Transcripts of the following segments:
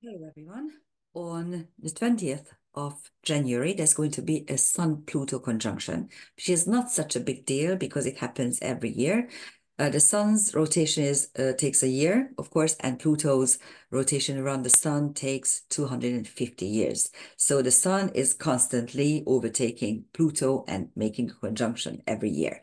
Hello, everyone. On the 20th of January, there's going to be a Sun-Pluto conjunction, which is not such a big deal because it happens every year. The Sun's rotation takes a year, of course, and Pluto's rotation around the Sun takes 250 years. So the Sun is constantly overtaking Pluto and making a conjunction every year.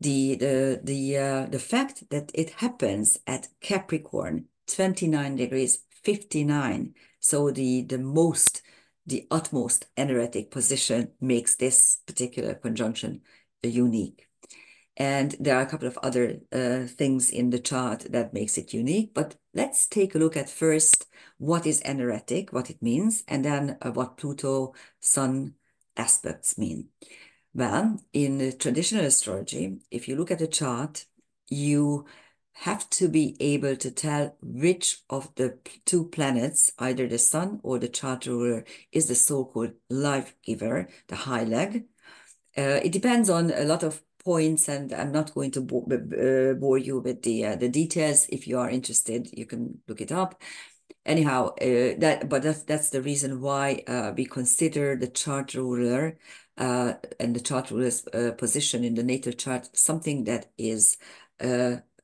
The fact that it happens at Capricorn, 29 degrees 59, so the utmost anaretic position makes this particular conjunction unique. And there are a couple of other things in the chart that makes it unique, but let's take a look at first what is anaretic, what it means, and then what Pluto Sun aspects mean. Well, in traditional astrology, if you look at a chart, you have to be able to tell which of the two planets, either the sun or the chart ruler, is the so-called life giver, the high leg. It depends on a lot of points, and I'm not going to bore you with the details. If you are interested, you can look it up. Anyhow, that's the reason why we consider the chart ruler and the chart ruler's position in the natal chart something that is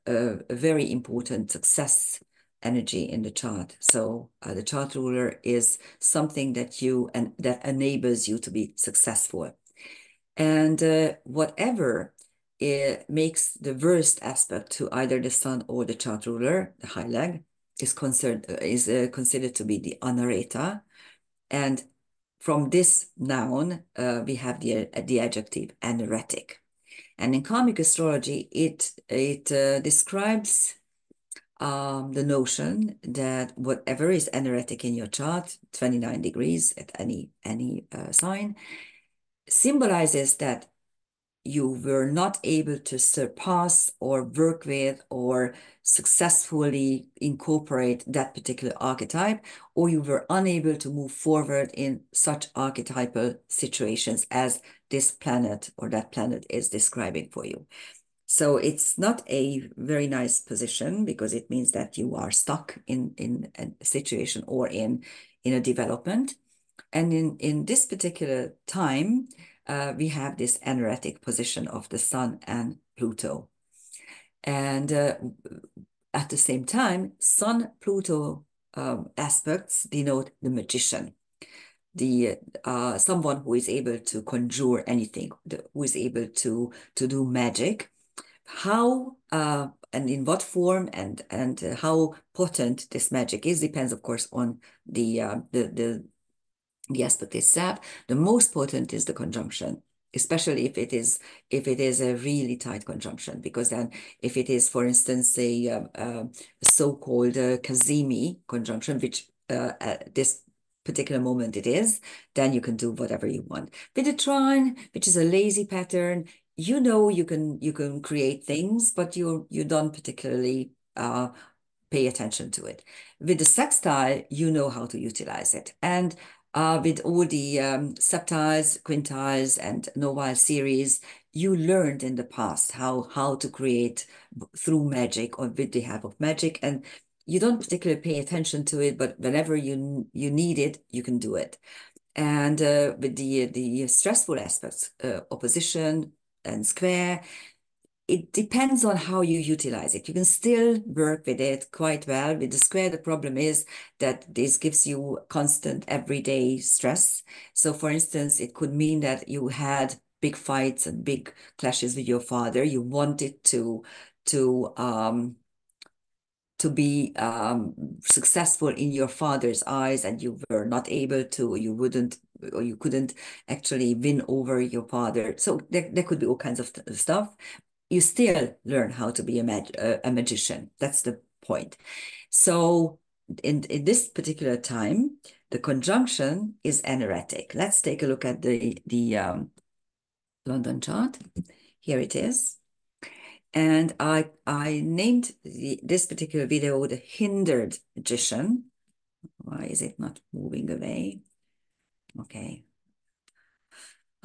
a very important success energy in the chart. So the chart ruler is something that enables you to be successful. And whatever makes the worst aspect to either the sun or the chart ruler, the high leg, is considered to be the Anareta. And from this noun, we have the adjective anaretic. And in karmic astrology, it describes the notion that whatever is anaretic in your chart, 29 degrees at any sign, symbolizes that you were not able to surpass or work with or successfully incorporate that particular archetype, or you were unable to move forward in such archetypal situations as this planet or that planet is describing for you. So it's not a very nice position because it means that you are stuck in a situation or in a development. And in this particular time, we have this anaretic position of the Sun and Pluto. And at the same time, Sun-Pluto aspects denote the magician, the someone who is able to conjure anything, who is able to do magic. How and in what form and how potent this magic is depends, of course, on the aspect itself. The most potent is the conjunction, especially if it is a really tight conjunction, because then if it is, for instance, a so-called Kazemi conjunction, which at this particular moment it is, then you can do whatever you want. With a trine, which is a lazy pattern, you can create things, but you don't particularly pay attention to it. With the sextile, you know how to utilize it. And with all the septiles, quintiles, and novile series, you learned in the past how to create through magic or with the help of magic, and you don't particularly pay attention to it, but whenever you need it, you can do it. And with the stressful aspects, opposition and square, it depends on how you utilize it. You can still work with it quite well. With the square, the problem is that this gives you constant everyday stress. So for instance, it could mean that you had big fights and big clashes with your father. You wanted to um to be successful in your father's eyes, and you were not able to, you wouldn't, or you couldn't actually win over your father. So there could be all kinds of stuff. You still learn how to be a magician. That's the point. So in this particular time, the conjunction is anaretic. Let's take a look at the London chart. Here it is. And I named this particular video the Hindered Magician. Why is it not moving away? Okay.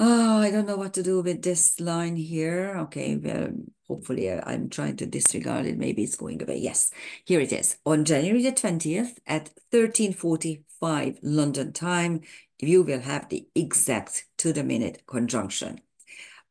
Oh, I don't know what to do with this line here. Okay, well, hopefully I'm trying to disregard it. Maybe it's going away. Yes, here it is. On January the 20th at 13:45 London time, you will have the exact to the minute conjunction.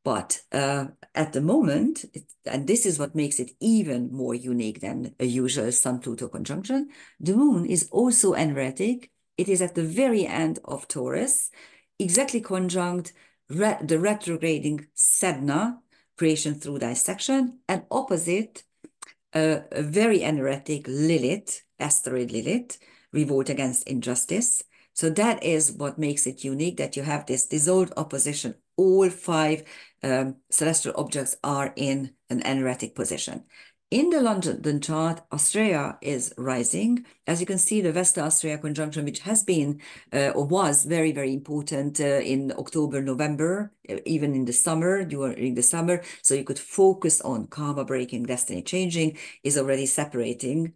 But at the moment, and this is what makes it even more unique than a usual Sun-Pluto conjunction, the moon is also anaretic. It is at the very end of Taurus, exactly conjunct the retrograding Sedna, creation through dissection, and opposite a very anaretic Lilith, asteroid Lilith, revolt against injustice. So that is what makes it unique, that you have this dissolved opposition. All five celestial objects are in an anaretic position. In the London chart, Australia is rising. As you can see, the Vesta-Australia conjunction, which has been or was very, very important in October, November, even in the summer, during the summer. So you could focus on karma breaking, destiny changing, is already separating.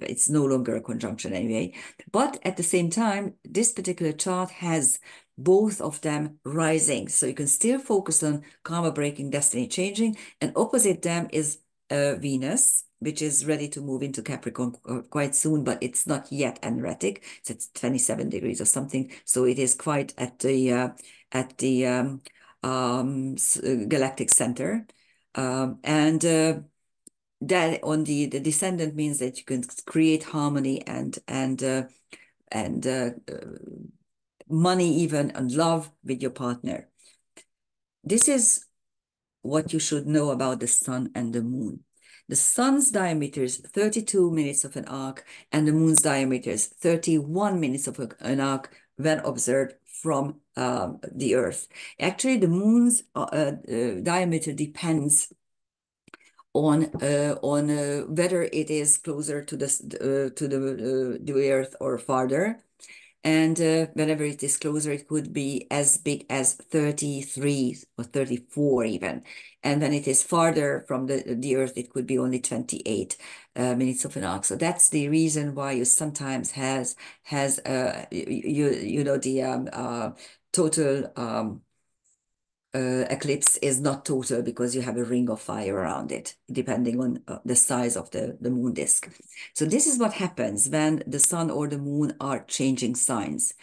It's no longer a conjunction anyway. But at the same time, this particular chart has both of them rising. So you can still focus on karma breaking, destiny changing, and opposite them is Venus, which is ready to move into Capricorn quite soon, but it's not yet anaretic. It's at 27 degrees or something. So it is quite at the galactic center. And that on the descendant means that you can create harmony and money even and love with your partner. This is what you should know about the sun and the moon. The sun's diameter is 32 minutes of an arc, and the moon's diameter is 31 minutes of an arc when observed from the Earth. Actually, the moon's diameter depends on whether it is closer to the Earth or farther. And whenever it is closer, it could be as big as 33 or 34 even. And when it is farther from the Earth, it could be only 28 minutes of an arc. So that's the reason why you sometimes has you know the total eclipse is not total because you have a ring of fire around it, depending on the size of the moon disk. So this is what happens when the sun or the moon are changing signs.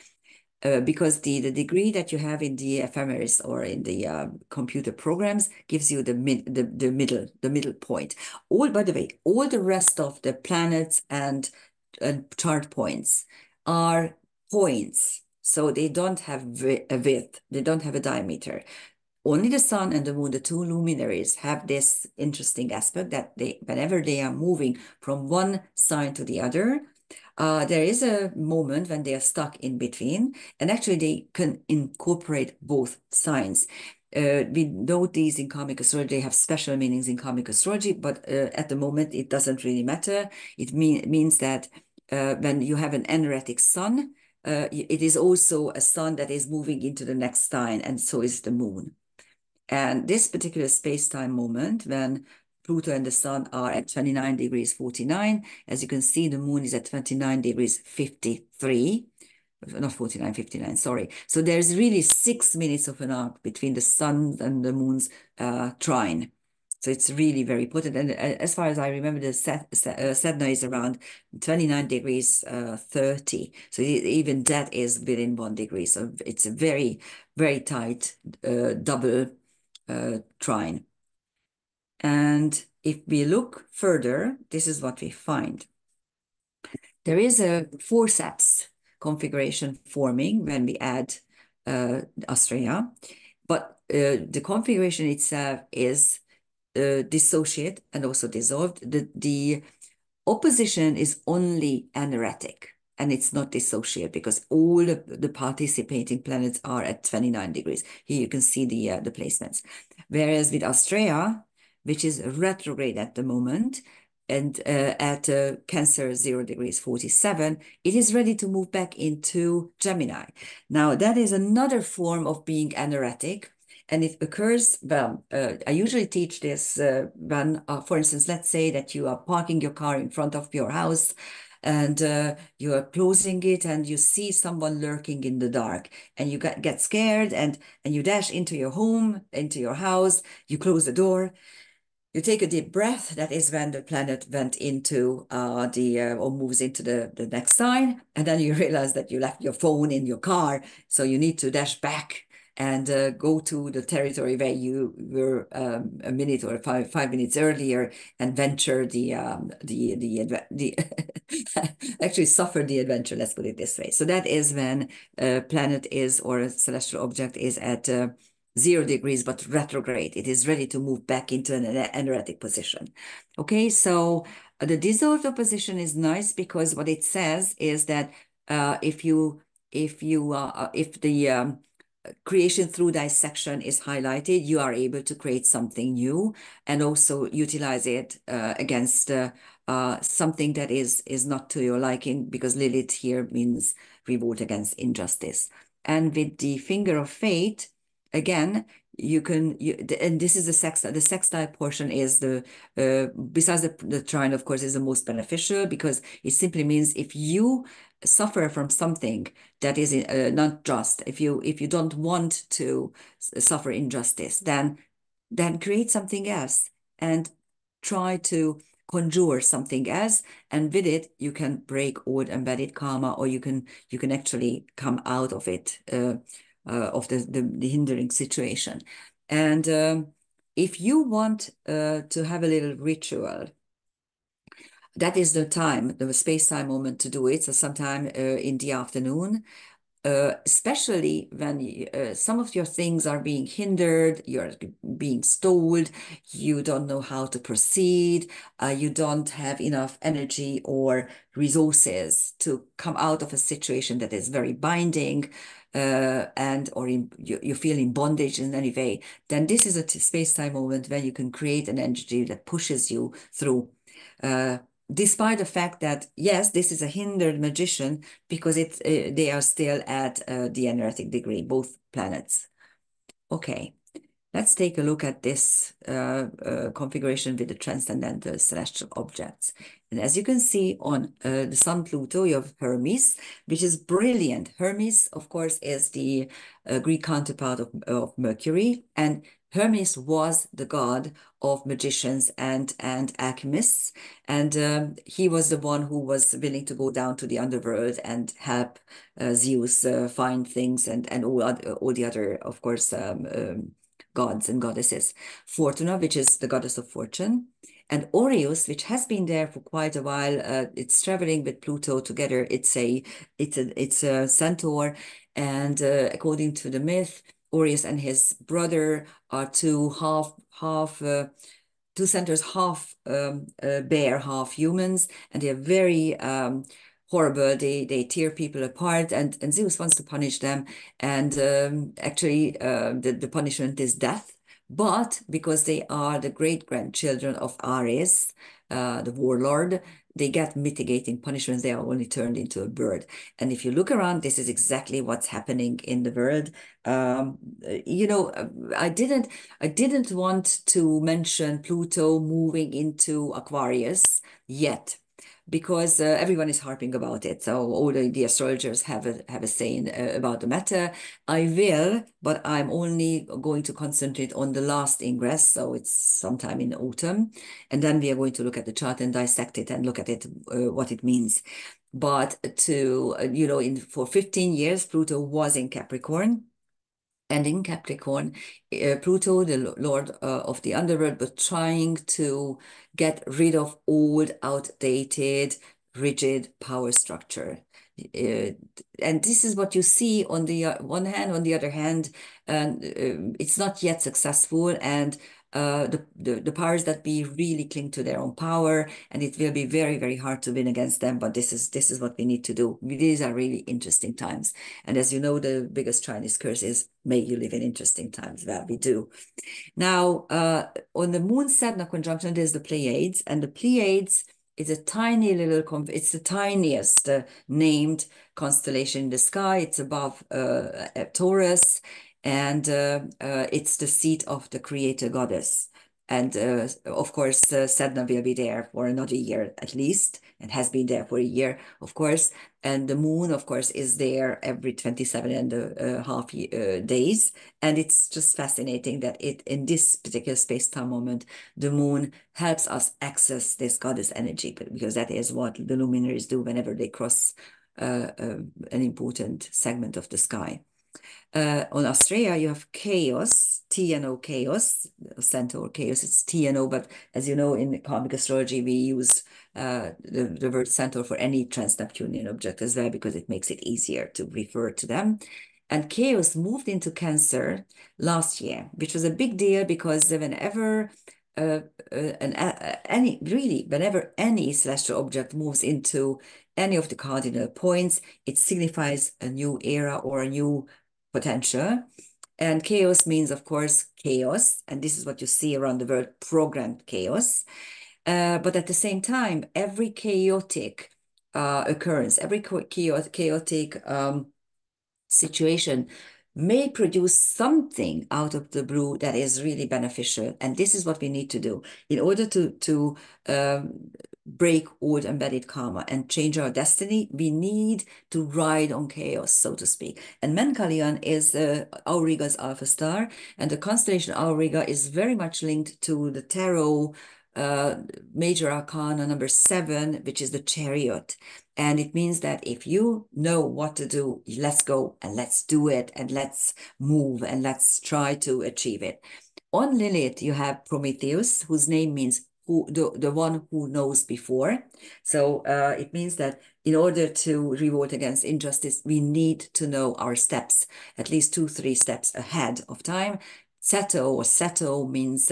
Because the degree that you have in the ephemeris or in the computer programs gives you the middle point. By the way, all the rest of the planets and chart points are points. So they don't have a width, they don't have a diameter. Only the sun and the moon, the two luminaries, have this interesting aspect that whenever they are moving from one sign to the other, there is a moment when they are stuck in between, and actually they can incorporate both signs. We note these in karmic astrology. They have special meanings in karmic astrology, but at the moment it doesn't really matter. It means that when you have an anaretic sun, it is also a sun that is moving into the next sign, and so is the moon. And this particular space-time moment, when Pluto and the sun are at 29 degrees 49, as you can see, the moon is at 29 degrees 53, not 49, 59, sorry. So there's really 6 minutes of an arc between the sun and the moon's trine. So it's really very potent. And as far as I remember, the Sedna is around 29 degrees 30. So even that is within 1 degree. So it's a very, very tight double trine. And if we look further, this is what we find. There is a forceps configuration forming when we add Australia, but the configuration itself is dissociate and also dissolved. The opposition is only anaretic, and it's not dissociate because all the participating planets are at 29 degrees. Here you can see the placements. Whereas with Australia, which is retrograde at the moment, and at Cancer 0 degrees 47, it is ready to move back into Gemini. Now, that is another form of being anaretic. And it occurs, well, I usually teach this when, for instance, let's say that you are parking your car in front of your house and you are closing it and you see someone lurking in the dark and you get scared and you dash into your home, into your house, you close the door. You take a deep breath. That is when the planet went into or moves into the next sign. And then you realize that you left your phone in your car. So you need to dash back and go to the territory where you were a minute or five minutes earlier and venture the actually suffer the adventure. Let's put it this way. So that is when a planet is, or a celestial object is at 0 degrees, but retrograde. It is ready to move back into an anaretic position. Okay, so the dissolved opposition is nice because what it says is that if the creation through dissection is highlighted, you are able to create something new and also utilize it against something that is not to your liking, because Lilith here means revolt against injustice. And with the finger of fate, again, and this is the sextile portion is besides the trine, of course, is the most beneficial, because it simply means if you suffer from something that is not just, if you don't want to suffer injustice, then create something else and try to conjure something else, and with it you can break old embedded karma, or you can actually come out of it, of the hindering situation. And if you want to have a little ritual, that is the time, the space-time moment to do it. So sometime in the afternoon, especially when some of your things are being hindered, you're being stalled, you don't know how to proceed, you don't have enough energy or resources to come out of a situation that is very binding, or you feel in bondage in any way, then this is a space-time moment when you can create an energy that pushes you through. Despite the fact that, yes, this is a hindered magician, because they are still at the anaretic degree, both planets. Okay, let's take a look at this configuration with the transcendental celestial objects. And as you can see on the Sun Pluto, you have Hermes, which is brilliant. Hermes, of course, is the Greek counterpart of Mercury, and Hermes was the god of magicians and alchemists, and he was the one who was willing to go down to the underworld and help Zeus find things, and all the other, of course, gods and goddesses. Fortuna, which is the goddess of fortune, and Orius, which has been there for quite a while. It's traveling with Pluto together. It's a centaur, and according to the myth, Orius and his brother are two centaurs, half bear, half humans, and they're very horrible. They tear people apart, and Zeus wants to punish them, and actually the punishment is death. But because they are the great-grandchildren of Ares, the warlord, they get mitigating punishments. They are only turned into a bird. And if you look around, this is exactly what's happening in the world. I didn't want to mention Pluto moving into Aquarius yet, because everyone is harping about it. So all the astrologers have a say about the matter. I will, but I'm only going to concentrate on the last ingress. So it's sometime in autumn. And then we are going to look at the chart and dissect it and look at it, what it means. But for 15 years, Pluto was in Capricorn. And in Capricorn, Pluto, the lord of the underworld, was trying to get rid of old, outdated, rigid power structure. And this is what you see on the one hand. On the other hand, it's not yet successful, and the powers that be really cling to their own power, and it will be very, very hard to win against them. But this is what we need to do. These are really interesting times. And as you know, the biggest Chinese curse is, may you live in interesting times. Well, we do. Now, on the moon Sedna conjunction, there's the Pleiades, and the Pleiades is a tiny little, it's the tiniest named constellation in the sky. It's above Taurus, and it's the seat of the creator goddess. And of course, Sedna will be there for another year at least, and has been there for a year, of course. And the moon, of course, is there every 27 and a half days. And it's just fascinating that in this particular space-time moment, the moon helps us access this goddess energy, because that is what the luminaries do whenever they cross an important segment of the sky. On Australia, you have chaos, TNO chaos, centaur chaos, it's TNO, but as you know, in karmic astrology, we use the word centaur for any trans-Neptunian object as well, because it makes it easier to refer to them. And chaos moved into Cancer last year, which was a big deal because whenever whenever any celestial object moves into any of the cardinal points, it signifies a new era or a new potential. And chaos means, of course, chaos. And this is what you see around the world, programmed chaos. But at the same time, every chaotic occurrence, every chaotic situation may produce something out of the blue that is really beneficial. And this is what we need to do in order to break old embedded karma and change our destiny. We need to ride on chaos, so to speak. And Menkalian is Auriga's alpha star, and the constellation Auriga is very much linked to the tarot major arcana number 7, which is the Chariot. And it means that if you know what to do, let's go and let's do it and let's move and let's try to achieve it. On Lilith, you have Prometheus, whose name means the one who knows before. So it means that in order to revolt against injustice, we need to know our steps, at least 2-3 steps ahead of time. Seto means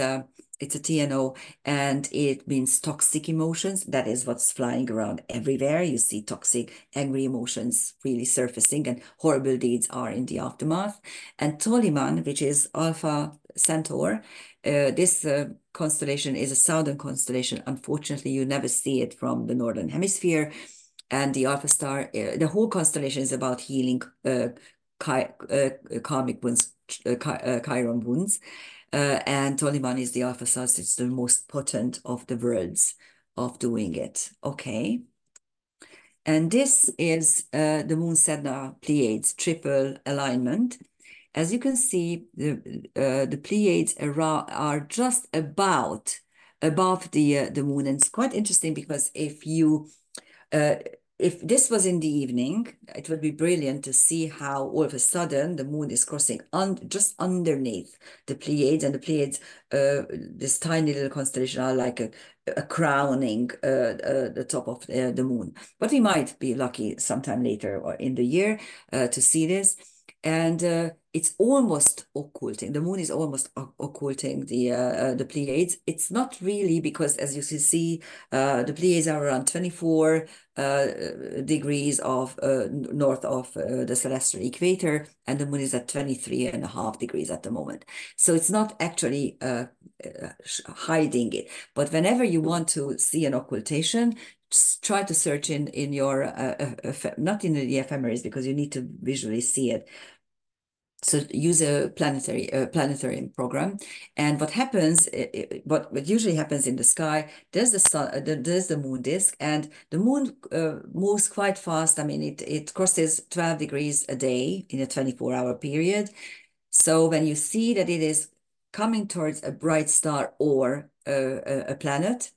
it's a TNO, and it means toxic emotions. That is what's flying around everywhere. You see toxic, angry emotions really surfacing, and horrible deeds are in the aftermath. And Toliman, which is Alpha Centaur, this constellation is a southern constellation. Unfortunately, you never see it from the northern hemisphere. And the Alpha Star, the whole constellation is about healing karmic wounds, Chiron wounds. And Toliman is the alpha source. It's the most potent of the worlds of doing it. Okay. And this is the Moon Sedna Pleiades triple alignment. As you can see, the Pleiades are just about above the moon. And it's quite interesting because if this was in the evening, it would be brilliant to see how all of a sudden the moon is crossing just underneath the Pleiades, and the Pleiades, this tiny little constellation, are like a crowning the top of the moon. But we might be lucky sometime later or in the year to see this. And it's almost occulting. The moon is almost occulting the Pleiades. It's not really, because as you see, the Pleiades are around 24 degrees of north of the celestial equator, and the moon is at 23.5 degrees at the moment. So it's not actually hiding it. But whenever you want to see an occultation, try to search in your not in the ephemeris, because you need to visually see it. So use a planetary program. And what happens, what usually happens in the sky, there's the sun, there's the moon disk, and the moon moves quite fast. I mean, it crosses 12 degrees a day in a 24-hour period. So when you see that it is coming towards a bright star or a planet,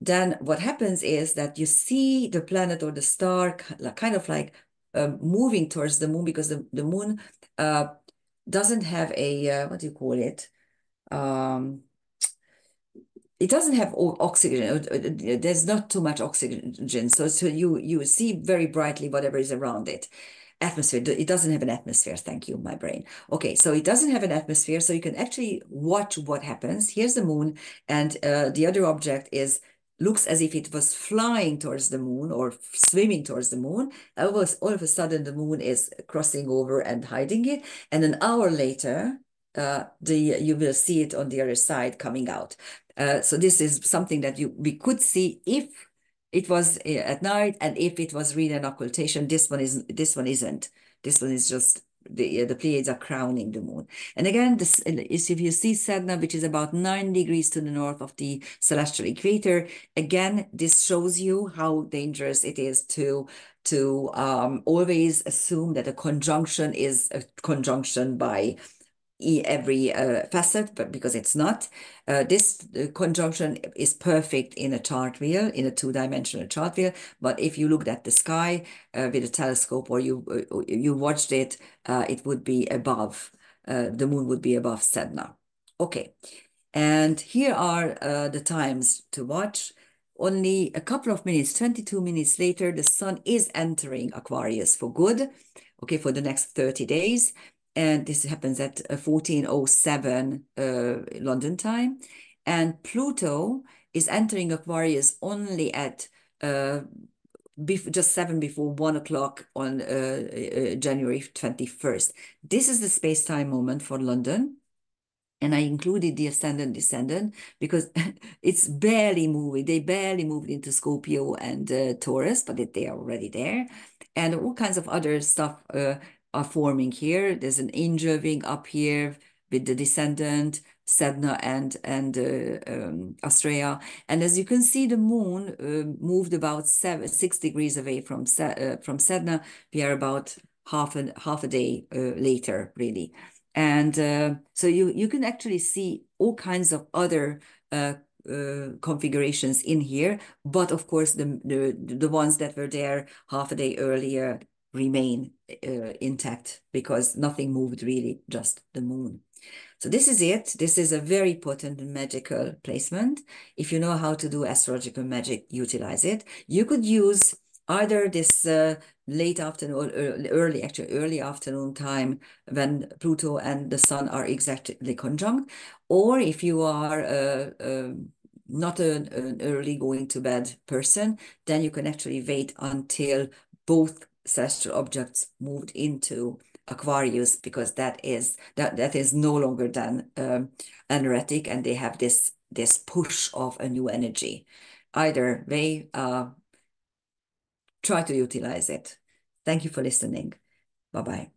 then what happens is that you see the planet or the star kind of like moving towards the moon, because the moon doesn't have a, what do you call it? It doesn't have oxygen. There's not too much oxygen. So you see very brightly whatever is around it. Atmosphere. It doesn't have an atmosphere. Thank you, my brain. Okay, so it doesn't have an atmosphere, so you can actually watch what happens. Here's the moon, and the other object looks as if it was flying towards the moon or swimming towards the moon. All of a sudden, the moon is crossing over and hiding it, and an hour later, you will see it on the other side coming out. So this is something that we could see if it was at night, and if it was really an occultation. This one isn't. This one is just the Pleiades are crowning the moon. And again, this is if you see Sedna, which is about 9 degrees to the north of the celestial equator, again, this shows you how dangerous it is to always assume that a conjunction is a conjunction by every facet, but because it's not. This conjunction is perfect in a chart wheel, in a two-dimensional chart wheel. But if you looked at the sky with a telescope, or you watched it, it would be above. The moon would be above Sedna. Okay, and here are the times to watch. Only a couple of minutes, 22 minutes later, the sun is entering Aquarius for good, okay, for the next 30 days. And this happens at 14:07 London time. And Pluto is entering Aquarius only at just 7 before 1 o'clock on January 21st. This is the space-time moment for London. And I included the ascendant descendant because it's barely moving. They barely moved into Scorpio and Taurus, but they are already there. And all kinds of other stuff are forming here. There's an angel wing up here with the descendant, Sedna and Astrea. And as you can see, the moon moved about 6 degrees away from Sedna. We are about half a day later, really. And so you can actually see all kinds of other configurations in here, but of course the ones that were there half a day earlier remain intact because nothing moved really, just the moon. So this is it. This is a very potent and magical placement. If you know how to do astrological magic, utilize it. You could use either this late afternoon, early afternoon time when Pluto and the sun are exactly conjunct, or if you are not an early going to bed person, then you can actually wait until both celestial objects moved into Aquarius, because that is no longer than anaretic, and they have this push of a new energy. Either way, try to utilize it. Thank you for listening. Bye-bye.